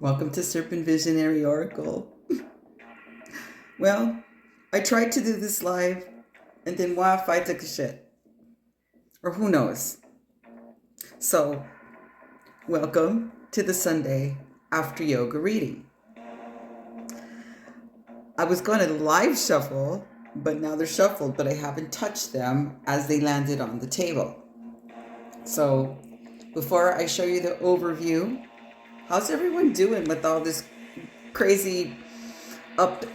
Welcome to Serpent Visionary Oracle. Well, I tried to do this live and then Wi-Fi took a shit. Or who knows. So, welcome to the Sunday after yoga reading. I was going to live shuffle, but now they're shuffled, but I haven't touched them as they landed on the table. So, before I show you the overview, how's everyone doing with all this crazy up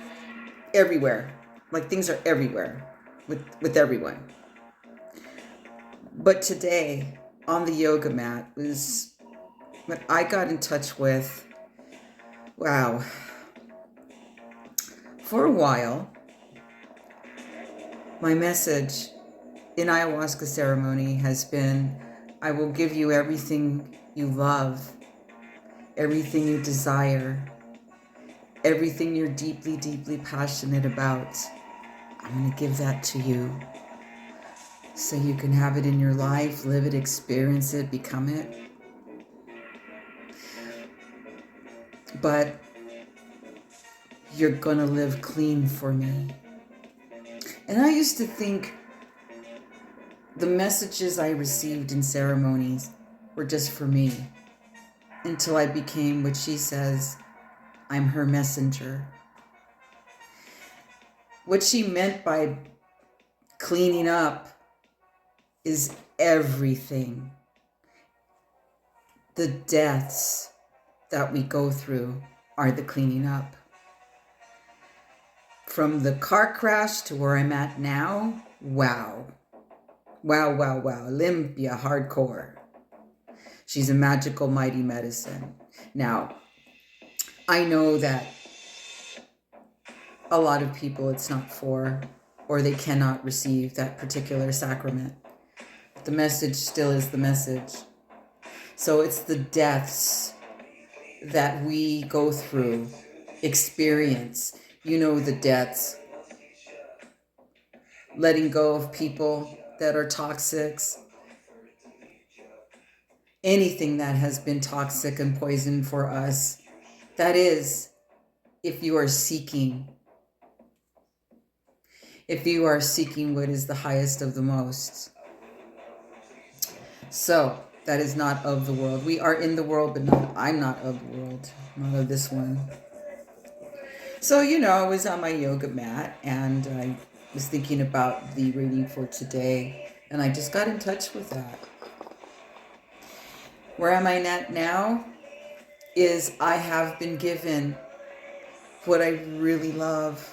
everywhere? Like things are everywhere with everyone. But today on the yoga mat was what I got in touch with. Wow. For a while, my message in ayahuasca ceremony has been, I will give you everything you love, everything you desire, everything you're deeply, deeply passionate about. I'm going to give that to you so you can have it in your life, live it, experience it, become it. But you're going to live clean for me. And I used to think the messages I received in ceremonies were just for me, until I became what she says, I'm her messenger. What she meant by cleaning up is everything. The deaths that we go through are the cleaning up. From the car crash to where I'm at now, wow. Wow, wow, wow. Olympia, hardcore. She's a magical, mighty medicine. Now, I know that a lot of people it's not for, or they cannot receive that particular sacrament. The message still is the message. So it's the deaths that we go through, experience. You know, the deaths. Letting go of people that are toxic. Anything that has been toxic and poison for us. That is, if you are seeking. If you are seeking what is the highest of the most. So, that is not of the world. We are in the world, but I'm not of the world. Not of this one. So, I was on my yoga mat and I was thinking about the reading for today. And I just got in touch with that. Where am I at now? Is I have been given what I really love,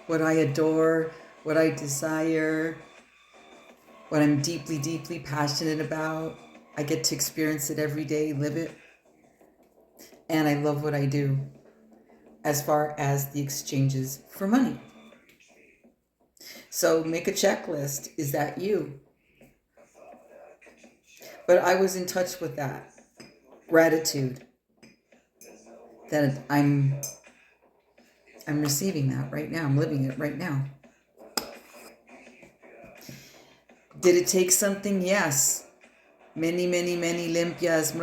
what I adore, what I desire, what I'm deeply, deeply passionate about. I get to experience it every day, live it. And I love what I do as far as the exchanges for money. So make a checklist. Is that you? But I was in touch with that. Gratitude. That I'm receiving that right now. I'm living it right now. Did it take something? Yes. Many, many, many limpias.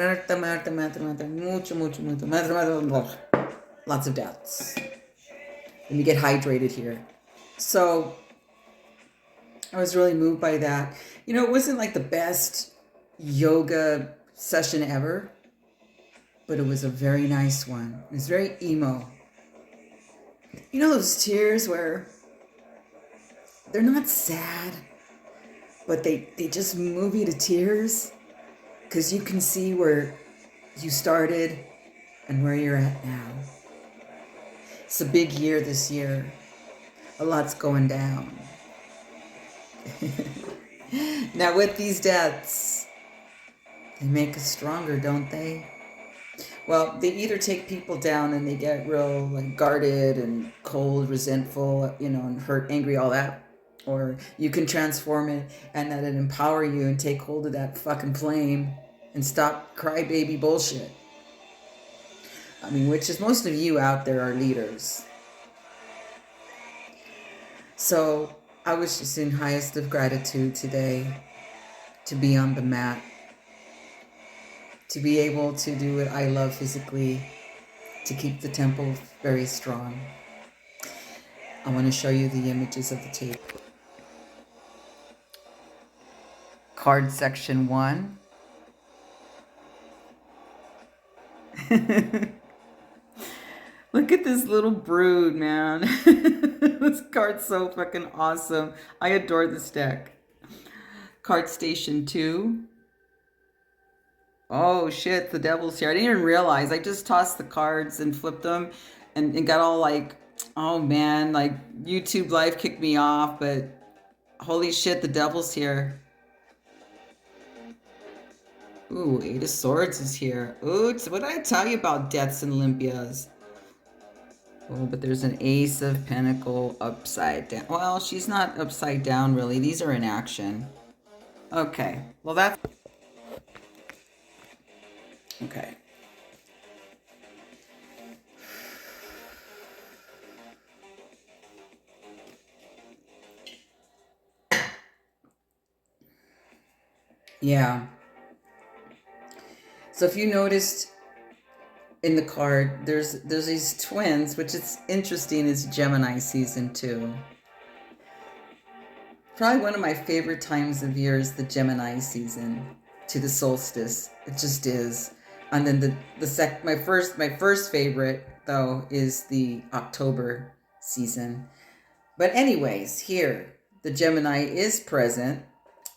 Lots of deaths. Let me get hydrated here. So I was really moved by that. It wasn't like the best yoga session ever, but it was a very nice one. It was very emo. Those tears where they're not sad, but they just move you to tears because you can see where you started and where you're at now. It's a big year this year. A lot's going down. Now with these deaths, they make us stronger, don't they? Well, they either take people down and they get real guarded and cold, resentful, and hurt, angry, all that. Or you can transform it and let it empower you and take hold of that fucking flame and stop crybaby bullshit. Which is most of you out there are leaders. So I was just in highest of gratitude today to be on the mat, to be able to do what I love physically, to keep the temple very strong. I want to show you the images of the table. Card section 1. Look at this little brood, man. This card's so fucking awesome. I adore this deck. Card station 2. Oh shit, the devil's here. I didn't even realize. I just tossed the cards and flipped them and got all like, oh man, like YouTube live kicked me off, but holy shit, the devil's here. Ooh, 8 of Swords is here. Ooh, what did I tell you about Deaths and Olympias? Oh, but there's an Ace of Pentacle upside down. Well, she's not upside down, really. These are in action. Okay. Well, that's... Okay. Yeah. So if you noticed in the card, there's these twins, which is interesting. It's Gemini season 2. Probably one of my favorite times of year is the Gemini season to the solstice. It just is. And then my first favorite though is the October season. But anyways, here the Gemini is present,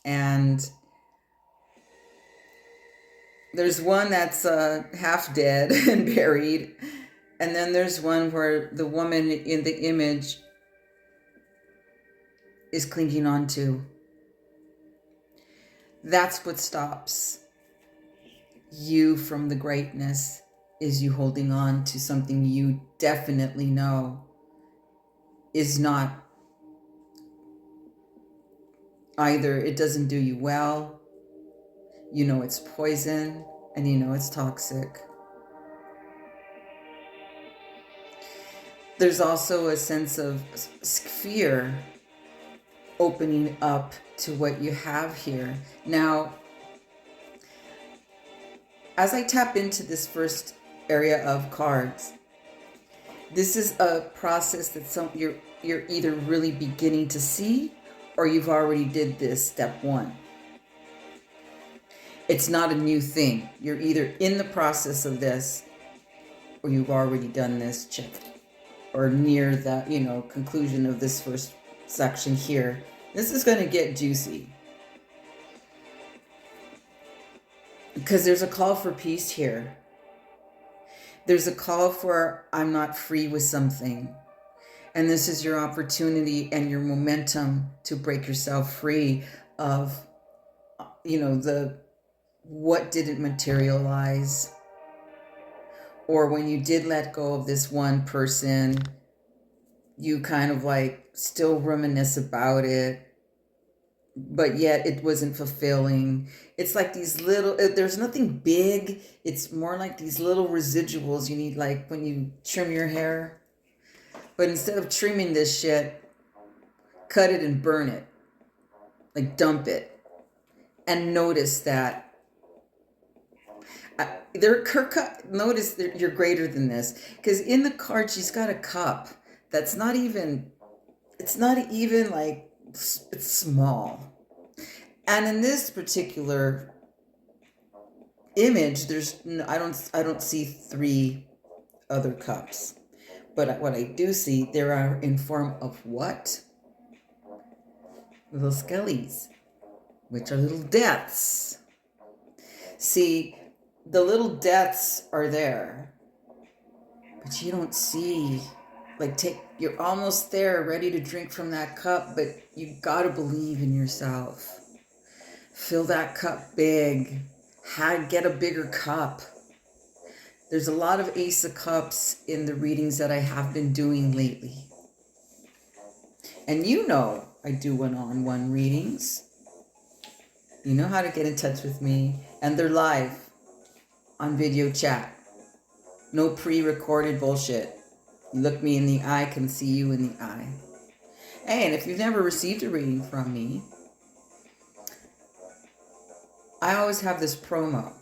and there's one that's half dead and buried, and then there's one where the woman in the image is clinging on to. That's what stops you from the greatness, is you holding on to something you definitely know is not either, it doesn't do you well, you know it's poison, and you know it's toxic. There's also a sense of fear opening up to what you have here. Now, as I tap into this first area of cards, this is a process that you're either really beginning to see, or you've already did this step 1. It's not a new thing. You're either in the process of this, or you've already done this check, or near the, conclusion of this first section here. This is going to get juicy, because there's a call for peace here. There's a call for, I'm not free with something. And this is your opportunity and your momentum to break yourself free of, what didn't materialize. Or when you did let go of this one person, you kind of like still reminisce about it, but yet it wasn't fulfilling. It's like these little, there's nothing big. It's more like these little residuals you need, like when you trim your hair. But instead of trimming this shit, cut it and burn it. Like dump it. And notice that notice that you're greater than this. Because in the card, she's got a cup that's not even, it's not even like, it's small. And in this particular image, I don't see 3 other cups. But what I do see, there are in form of what? Little skellies, which are little deaths. See, the little deaths are there, but you don't see, you're almost there, ready to drink from that cup, but you gotta believe in yourself. Fill that cup big. Get a bigger cup. There's a lot of Ace of Cups in the readings that I have been doing lately. And I do one-on-one readings. You know how to get in touch with me. And they're live on video chat. No pre-recorded bullshit. You look me in the eye, I can see you in the eye. Hey, and if you've never received a reading from me, I always have this promo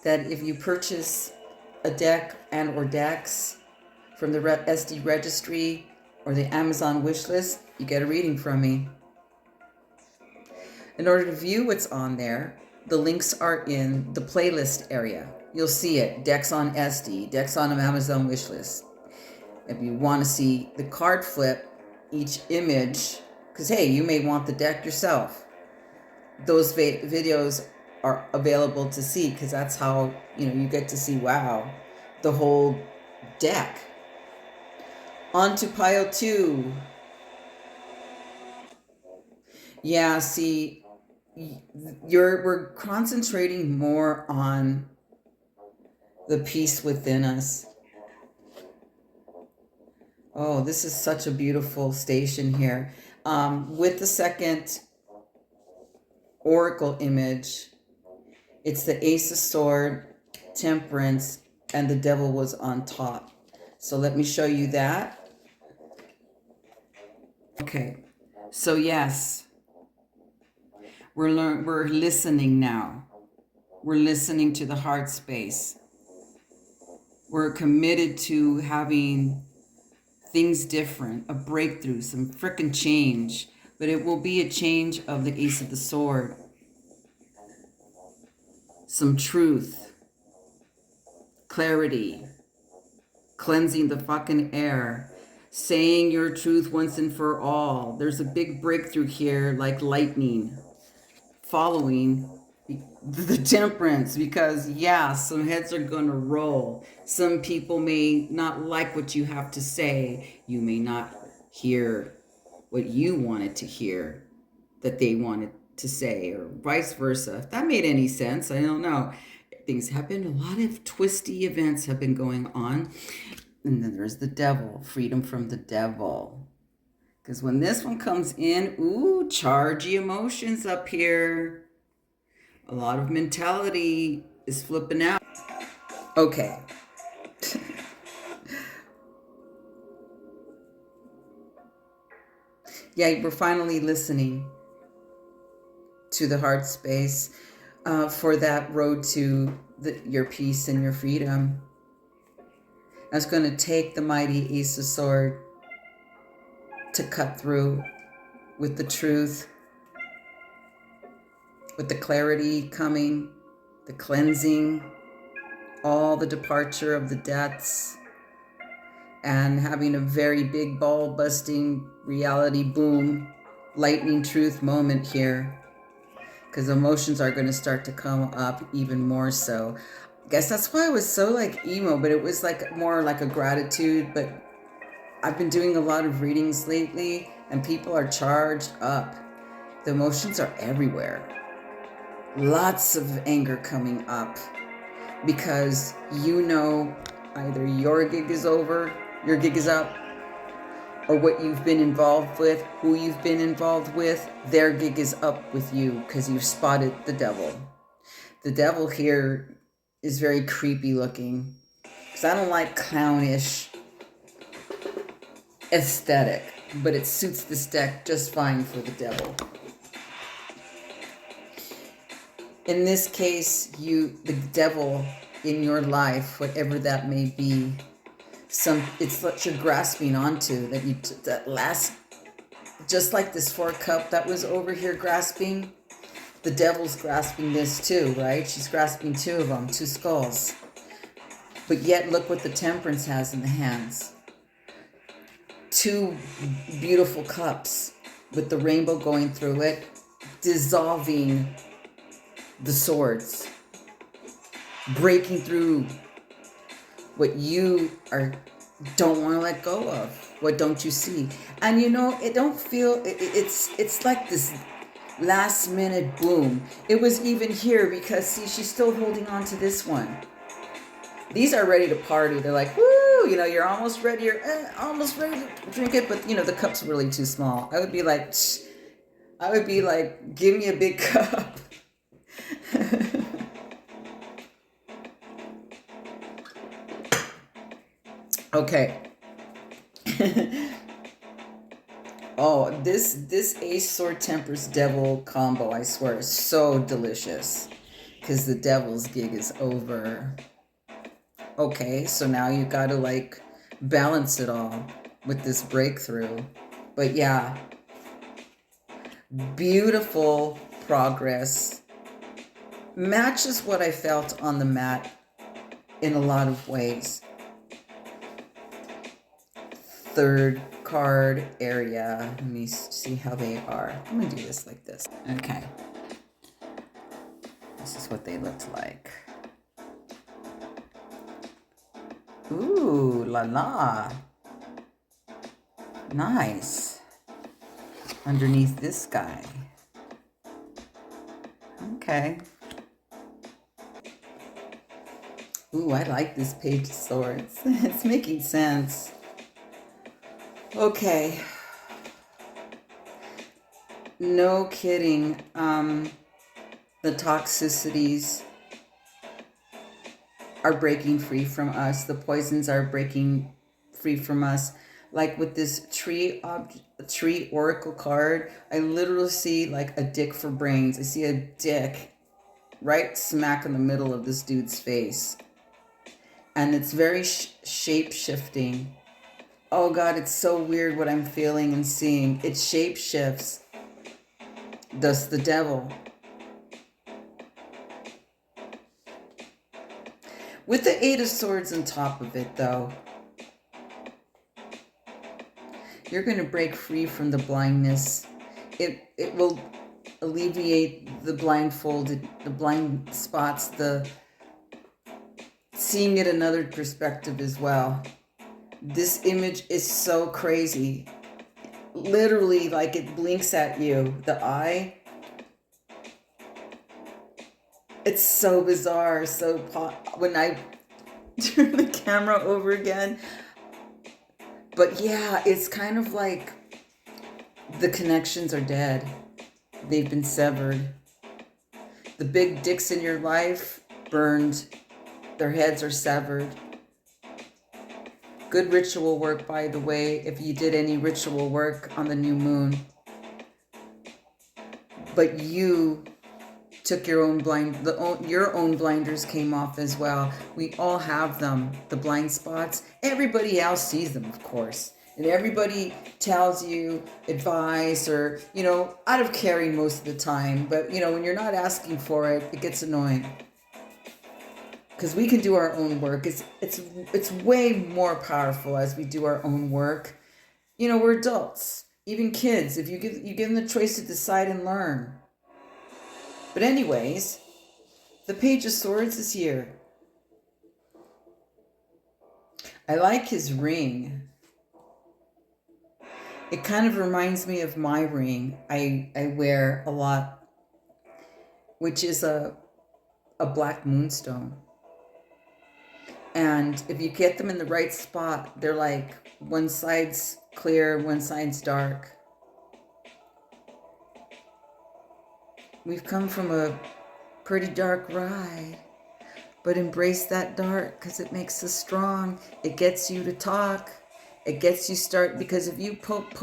that if you purchase a deck and or decks from the ESTY Registry or the Amazon wishlist, you get a reading from me. In order to view what's on there, the links are in the playlist area. You'll see it, decks on ESTY, decks on an Amazon wishlist. If you want to see the card flip, each image, because hey, you may want the deck yourself. Those videos are available to see, because that's how, you know, you get to see, wow, the whole deck. On to pile 2. Yeah, see, we're concentrating more on the peace within us. Oh, this is such a beautiful station here. With the second oracle image, it's the Ace of Swords, Temperance, and the Devil was on top. So let me show you that. Okay, so yes, we're listening now. We're listening to the heart space. We're committed to having things different, a breakthrough, some frickin' change, but it will be a change of the Ace of the Sword. Some truth, clarity, cleansing the fucking air, saying your truth once and for all. There's a big breakthrough here, like lightning, following the Temperance, because yeah, some heads are gonna roll. Some people may not like what you have to say. You may not hear what you wanted to hear that they wanted to say, or vice versa. If that made any sense, I don't know. Things happen, a lot of twisty events have been going on. And then there's the Devil, freedom from the devil. Because when this one comes in, ooh, chargy emotions up here. A lot of mentality is flipping out. Okay. Yeah, we're finally listening to the heart space for that road to your peace and your freedom. That's going to take the mighty Ace of Swords to cut through with the truth, with the clarity coming, the cleansing, all the departure of the deaths, and having a very big ball busting reality boom, lightning truth moment here, because emotions are going to start to come up even more so. I guess that's why I was so like emo, but it was like more like a gratitude. But I've been doing a lot of readings lately and people are charged up. The emotions are everywhere. Lots of anger coming up because you know either your gig is over, your gig is up, or what you've been involved with, who you've been involved with, their gig is up with you because you've spotted the devil. The devil here is very creepy looking because I don't like clownish aesthetic, but it suits this deck just fine for the devil. In this case, the devil in your life, whatever that may be, it's what you're grasping onto, that last, just like this 4 cup that was over here grasping, the devil's grasping this too, right? She's grasping 2 of them, 2 skulls. But yet look what the Temperance has in the hands. 2 beautiful cups with the rainbow going through it, dissolving the swords, breaking through what you don't want to let go of. What don't you see? And you know, it don't feel, it's like this last minute boom. It was even here because see, she's still holding on to this one. These are ready to party. They're like, woo, you know, you're almost ready. You're almost ready to drink it. But you know, the cup's really too small. I would be like, give me a big cup. Okay. Oh, this Ace Sword Temperance Devil combo, I swear, is so delicious. Because the devil's gig is over. Okay, so now you got to like balance it all with this breakthrough. But yeah, beautiful progress. Matches what I felt on the mat in a lot of ways. Third card area. Let me see how they are. I'm gonna do this like this. Okay. This is what they looked like. Ooh, la la. Nice. Underneath this guy. Okay. Ooh, I like this Page of Swords. It's making sense. Okay. No kidding. The toxicities are breaking free from us. The poisons are breaking free from us. Like with this tree oracle card, I literally see like a dick for brains. I see a dick right smack in the middle of this dude's face. And it's very shape-shifting. Oh God, it's so weird what I'm feeling and seeing. It shape-shifts. Thus the devil. With the Eight of Swords on top of it, though, you're going to break free from the blindness. It will alleviate the blindfolded, the blind spots, the seeing it another perspective as well. This image is so crazy. Literally, like it blinks at you. The eye. It's so bizarre. So when I turn the camera over again. But yeah, it's kind of like the connections are dead. They've been severed. The big dicks in your life burned. Their heads are severed. Good ritual work, by the way, if you did any ritual work on the new moon. But you took your own your own blinders came off as well. We all have them, the blind spots. Everybody else sees them, of course. And everybody tells you advice or, out of caring most of the time. But, when you're not asking for it, it gets annoying. Because we can do our own work. It's way more powerful as we do our own work. We're adults, even kids. If you give them the choice to decide and learn. But anyways, the Page of Swords is here. I like his ring. It kind of reminds me of my ring I wear a lot, which is a black moonstone. And if you get them in the right spot, they're like one side's clear, one side's dark. We've come from a pretty dark ride, but embrace that dark because it makes us strong. It gets you to talk. It gets you start, because if you poke,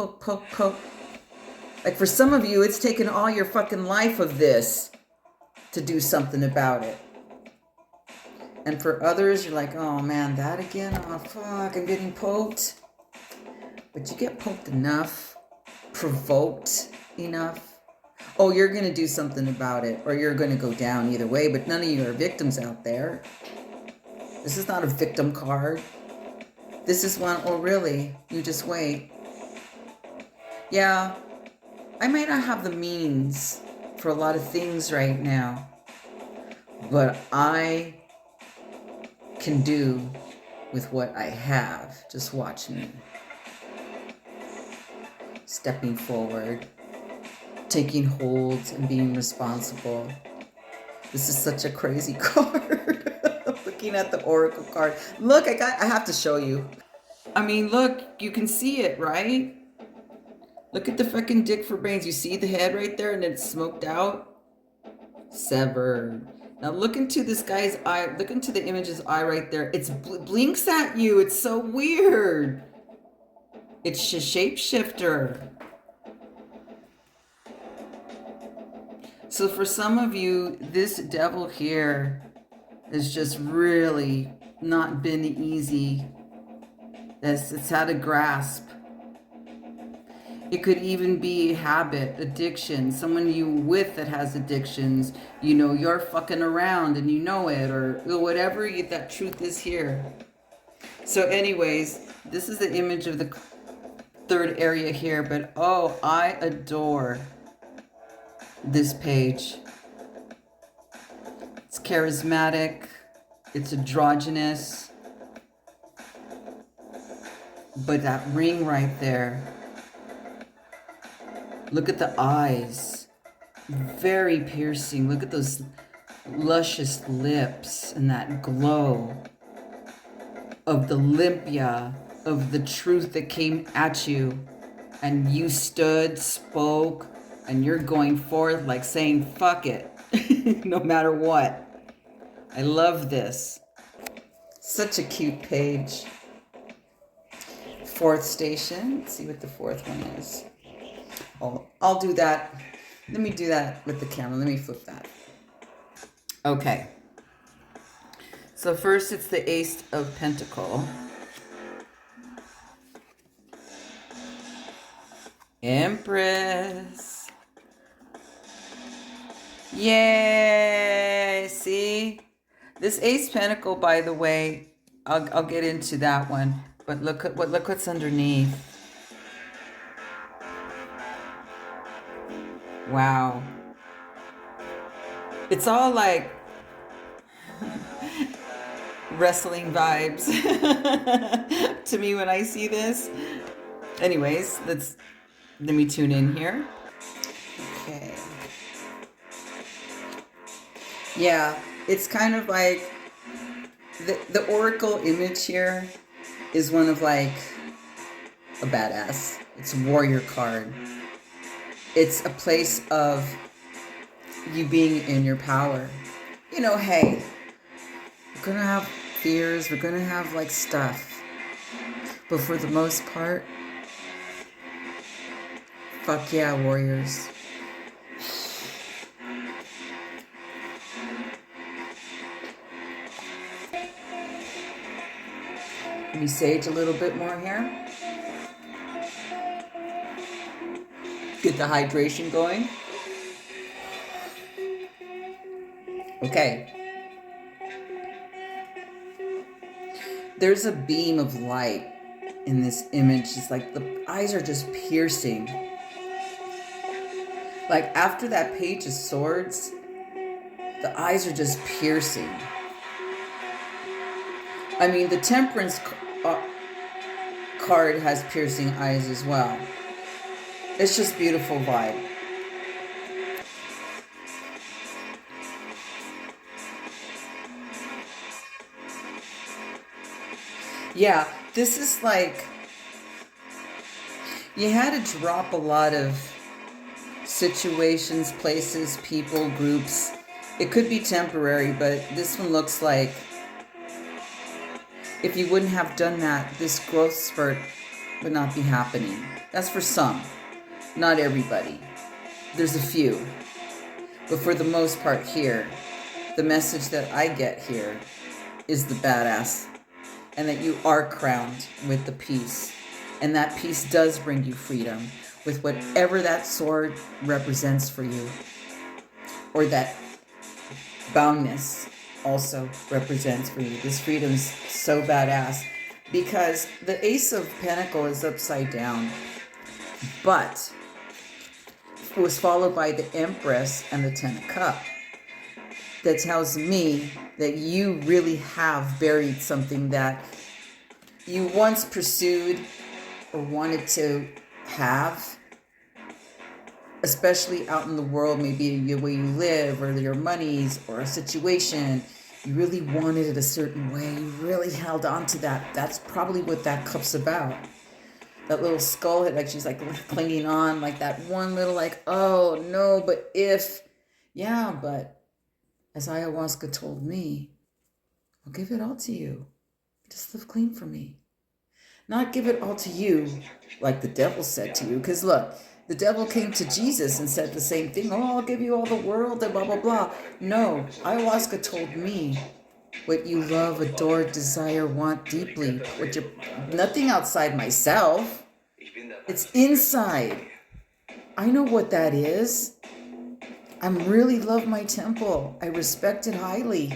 like for some of you, it's taken all your fucking life of this to do something about it. And for others, you're like, oh man, that again? Oh fuck, I'm getting poked. But you get poked enough, provoked enough. Oh, you're going to do something about it, or you're going to go down either way, but none of you are victims out there. This is not a victim card. This is one, oh really? You just wait. Yeah, I might not have the means for a lot of things right now, but I can do with what I have. Just watch me. Stepping forward, taking hold and being responsible. This is such a crazy card. Looking at the oracle card. Look, I have to show you. I mean, look, you can see it, right? Look at the freaking dick for brains. You see the head right there and it's smoked out? Severed. Now look into this guy's eye. Look into the image's eye right there. It blinks at you. It's so weird. It's a shapeshifter. So for some of you, this devil here is just really not been easy. It's had a grasp. It could even be habit, addiction, someone you with that has addictions. You know, you're fucking around and you know it, or whatever that truth is here. So anyways, this is the image of the third area here, but oh, I adore this page. It's charismatic, it's androgynous, but that ring right there, look at the eyes, very piercing. Look at those luscious lips and that glow of the limpia, of the truth that came at you, and you stood, spoke, and you're going forth like saying, fuck it, no matter what. I love this. Such a cute page. Fourth station. Let's see what the fourth one is. Oh, I'll do that. Let me do that with the camera. Let me flip that. Okay. So first it's the Ace of Pentacles. Empress. Yay! See? This Ace Pentacle, by the way, I'll get into that one. But look what's underneath. Wow. It's all like wrestling vibes to me when I see this. Anyways, let me tune in here. Okay. Yeah, it's kind of like the oracle image here is one of like a badass. It's a warrior card. It's a place of you being in your power. You know, hey, we're gonna have fears, we're gonna have like stuff, but for the most part, fuck yeah, warriors. Let me sage a little bit more here. Get the hydration going. Okay. There's a beam of light in this image. It's like the eyes are just piercing. Like after that Page of Swords, the eyes are just piercing. I mean, the Temperance card has piercing eyes as well. It's just beautiful vibe. Yeah, this is like, you had to drop a lot of situations, places, people, groups. It could be temporary, but this one looks like if you wouldn't have done that, this growth spurt would not be happening. That's for some, not everybody. There's a few. But for the most part here, the message that I get here is the badass, and that you are crowned with the peace. And that peace does bring you freedom with whatever that sword represents for you. Or that boundness also represents for you. This freedom's so badass. Because the Ace of Pentacles is upside down. But it was followed by the Empress and the Ten of Cups. That tells me that you really have buried something that you once pursued or wanted to have, especially out in the world, maybe the way you live or your monies or a situation. You really wanted it a certain way. You really held on to that. That's probably what that cup's about. That little skull head, like she's like clinging on, like that one little like, oh no, but if, yeah, but as ayahuasca told me, I'll give it all to you. Just live clean for me. Not give it all to you like the devil said to you. Because look, the devil came to Jesus and said the same thing. Oh, I'll give you all the world and blah, blah, blah. No, ayahuasca told me what you love, adore, desire, want deeply. What you nothing outside myself. It's inside. I know what that is. I really love my temple. I respect it highly.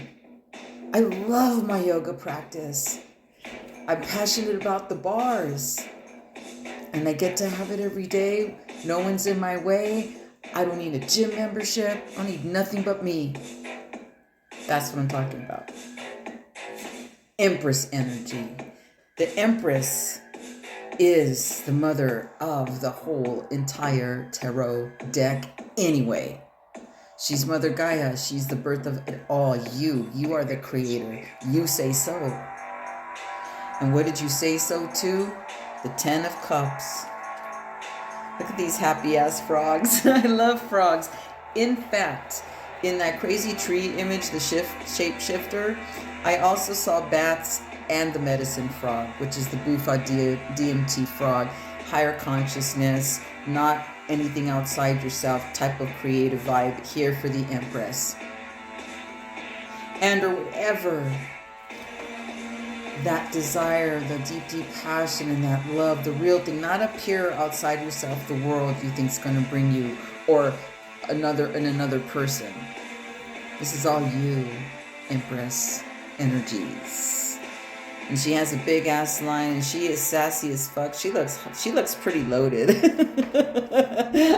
I love my yoga practice. I'm passionate about the bars. And I get to have it every day. No one's in my way. I don't need a gym membership. I don't need nothing but me. That's what I'm talking about. Empress energy. The Empress is the mother of the whole entire tarot deck anyway. She's Mother Gaia. She's the birth of it all. You are the creator. You say so. And what did you say so to? The 10 of Cups. Look at these happy ass frogs. I love frogs. In fact, in that crazy tree image, the shapeshifter, I also saw bats and the medicine frog, which is the Bufa DMT frog. Higher consciousness, not anything outside yourself type of creative vibe here for the Empress. And or whatever that desire, the deep passion and that love, the real thing, not up here outside yourself, the world you think is going to bring you, or another person. This is all you, Empress energies. And she has a big ass line, and she is sassy as fuck. She looks pretty loaded.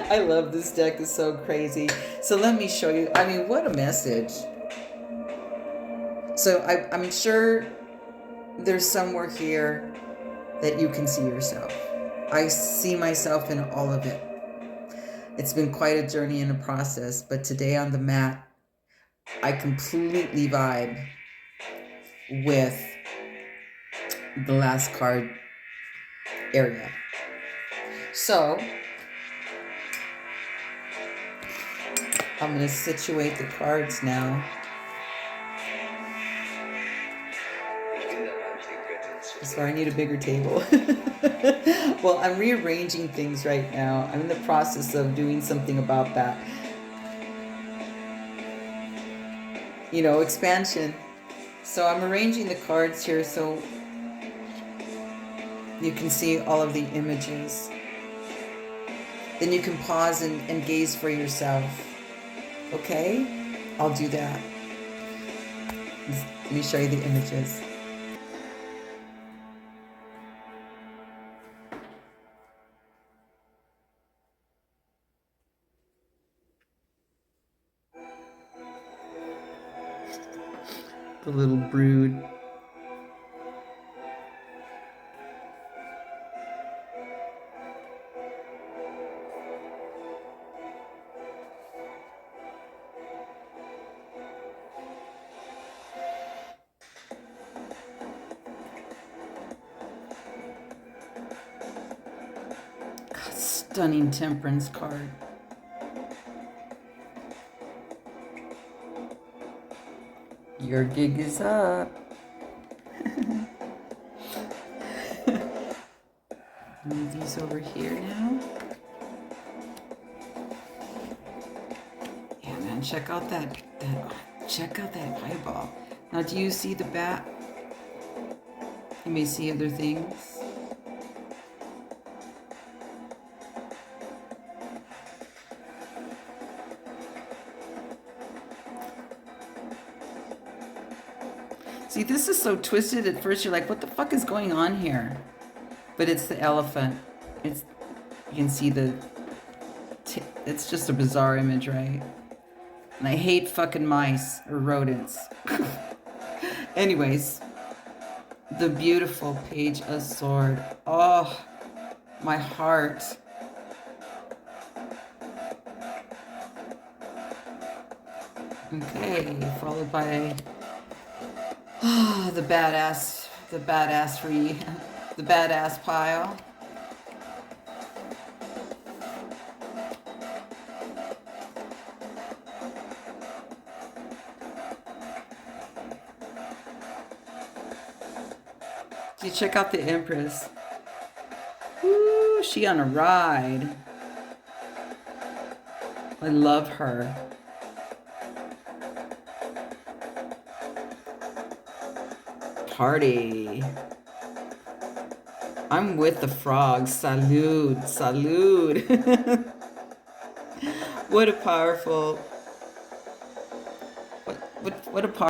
I love this deck. It's so crazy. So let me show you. I mean, what a message. So I'm sure there's somewhere here that you can see yourself. I see myself in all of it. It's been quite a journey and a process, but today on the mat, I completely vibe with the last card area. So I'm going to situate the cards now. Sorry, I need a bigger table. Well, I'm rearranging things right now. I'm in the process of doing something about that. You know, expansion. So I'm arranging the cards here so you can see all of the images. Then you can pause and gaze for yourself. Okay? I'll do that. Let me show you the images. The little brood. Stunning Temperance card. Your gig is up. Move these over here now. Yeah, man, check out that eyeball. Now, do you see the bat? You may see other things. See, this is so twisted. At first you're like, what the fuck is going on here? But it's the elephant. You can see it's just a bizarre image, right? And I hate fucking mice or rodents. Anyways, the beautiful Page of Swords. Oh, my heart. Okay, followed by the badass pile. You check out the Empress. Woo, she on a ride. I love her. party. I'm with the frogs. Salud, salud. What a powerful, what a powerful